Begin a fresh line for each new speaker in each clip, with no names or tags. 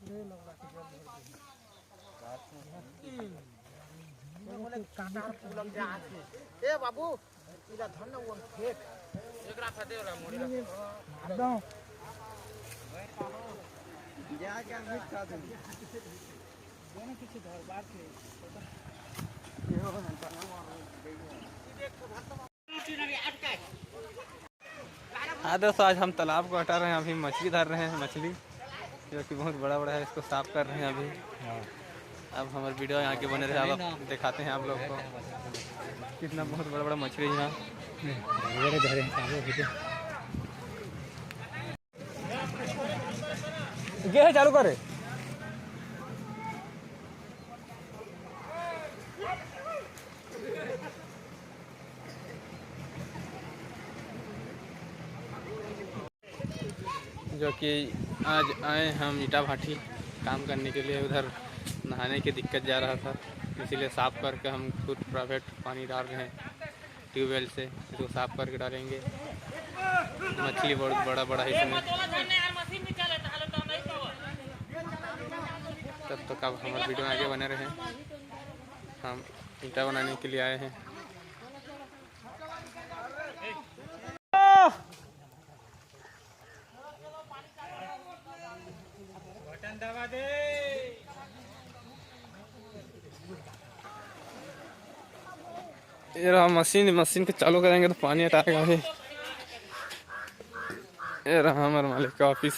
ए बाबू इधर धन वो खेत एकरा फटे वाला मोड़ी दो जा क्या मिट खा दे दोनों किसी घर बात के
हाँ दोस्तों, आज हम तालाब को हटा रहे हैं। अभी मछली धर रहे हैं, मछली जो कि बहुत बड़ा बड़ा है, इसको साफ कर रहे हैं अभी। अब हमारे वीडियो यहाँ के बने रहे, अब दिखाते हैं आप लोग को कितना बहुत बड़ा बड़ा मछली यहाँ है। चालू करे जो कि आज आए हम ईटा भाटी काम करने के लिए। उधर नहाने की दिक्कत जा रहा था, इसीलिए साफ़ करके हम खुद प्राइवेट पानी डाल रहे हैं ट्यूबवेल से। इसको साफ़ करके डालेंगे। मछली बहुत बड़ा बड़ा है इसमें। तब तक अब हमारे वीडियो में आगे बने रहे। हम ईटा बनाने के लिए आए हैं। दबा दे। ये रहा मशीन के चालू करेंगे तो पानी हटाएगा भी। ये रहा हमारे मालिक का ऑफिस।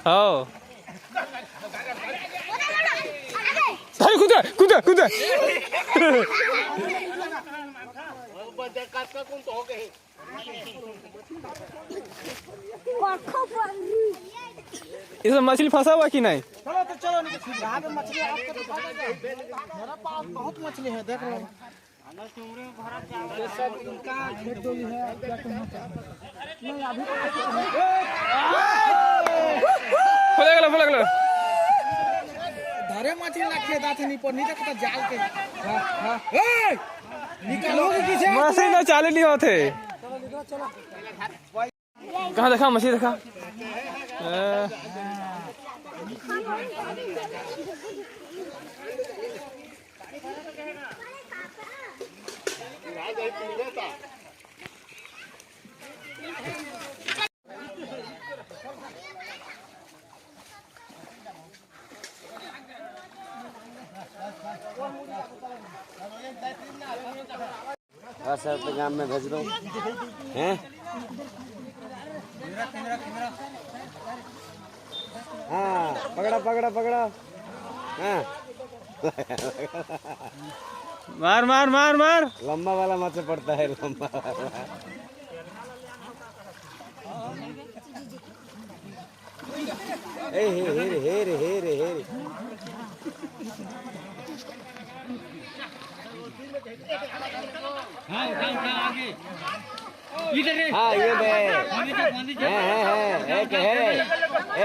हाँ कूदा कूदा इसमें मछली फंसा हुआ कि नहीं?
चलो तो चलो यहाँ पे मछली आपके तो मेरा पास बहुत मछली है, देख लो। ये सब इनका खेत डोली है। नहीं अभी
फुला
धरे मछली ना खेदा थे नहीं पर नहीं देखता जाल के। हां ए निकालोगे किसे?
मछली ना चाले नहीं होते।
चलो चलो
कहाँ देखा मछली देखा?
सर पैगाम में भेज दो हैं। हाँ पकड़ा पकड़ा पकड़ा। हाँ
मार मार मार मार।
लंबा वाला मत पड़ता है, लंबा वाला। हेरे हेरे हेरे हेरे हाँ ये है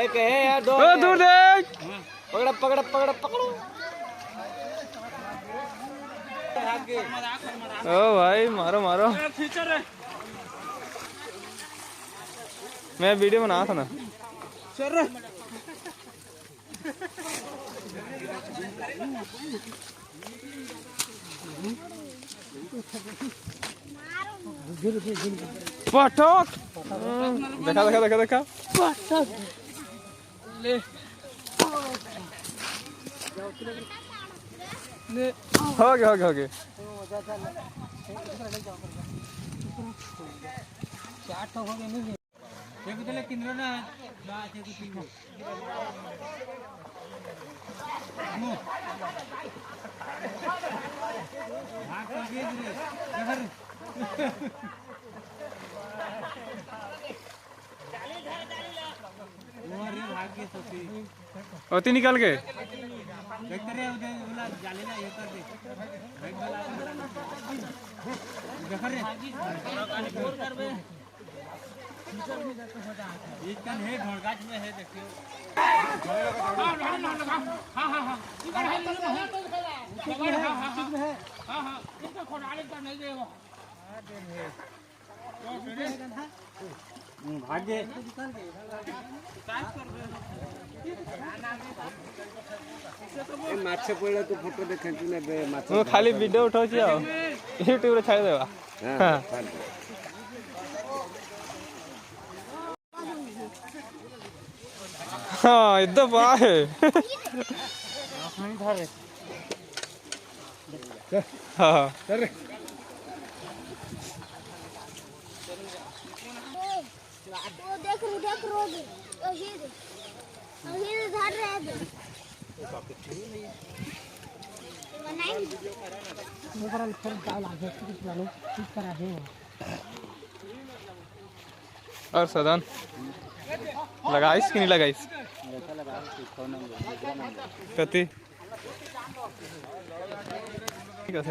एक है यार, दो
दूर देख।
पकड़ा पकड़ा पकड़ा पकड़ो।
ओ भाई मारो मारो। मैं वीडियो बना था ना।
चल
पटक। देखा देखा देखा देखा
पटक ले
हो गया हो गया हो गया।
चार हो गए नहीं एक तो लेकिन ना बात है कुछ नो हां कर दिए रे
होती निकल के
माछ पड़े तो फोटो देखे
ମୁଁ ଖାଲି ଭିଡ଼ିଓ ଉଠାଉଛି ଆଉ ୟୁଟ୍ୟୁବରେ ଛାଡ଼ିଦେବା। हाँ एकदम वाह है। हाँ
देख रोड धर रहे
और सदन लगाइस कि नहीं लगाइस कति ठीक है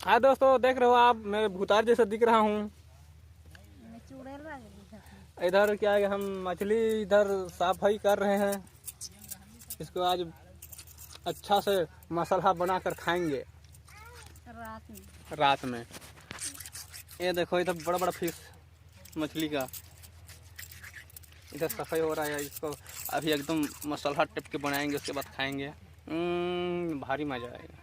हाँ दोस्तों देख रहे हो आप, मैं भूतार जैसा दिख रहा हूँ। इधर क्या है, हम मछली इधर सफाई कर रहे हैं। इसको आज अच्छा से मसाला बनाकर खाएंगे रात में। ये देखो इधर बड़ा बड़ा फिश मछली का इधर सफाई हो रहा है। इसको अभी एकदम मसाला टिप के बनाएंगे, उसके बाद खाएंगे। भारी मजा आएगा।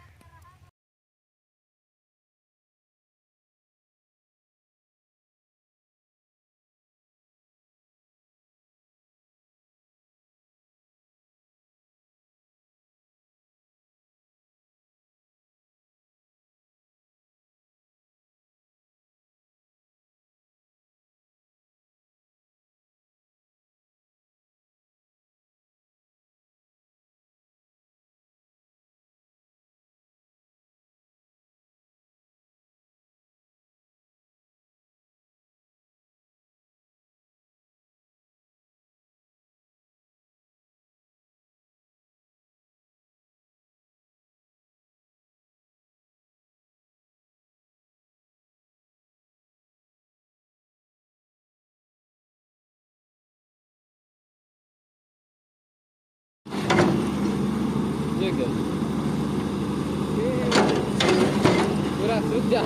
पूरा सूख जा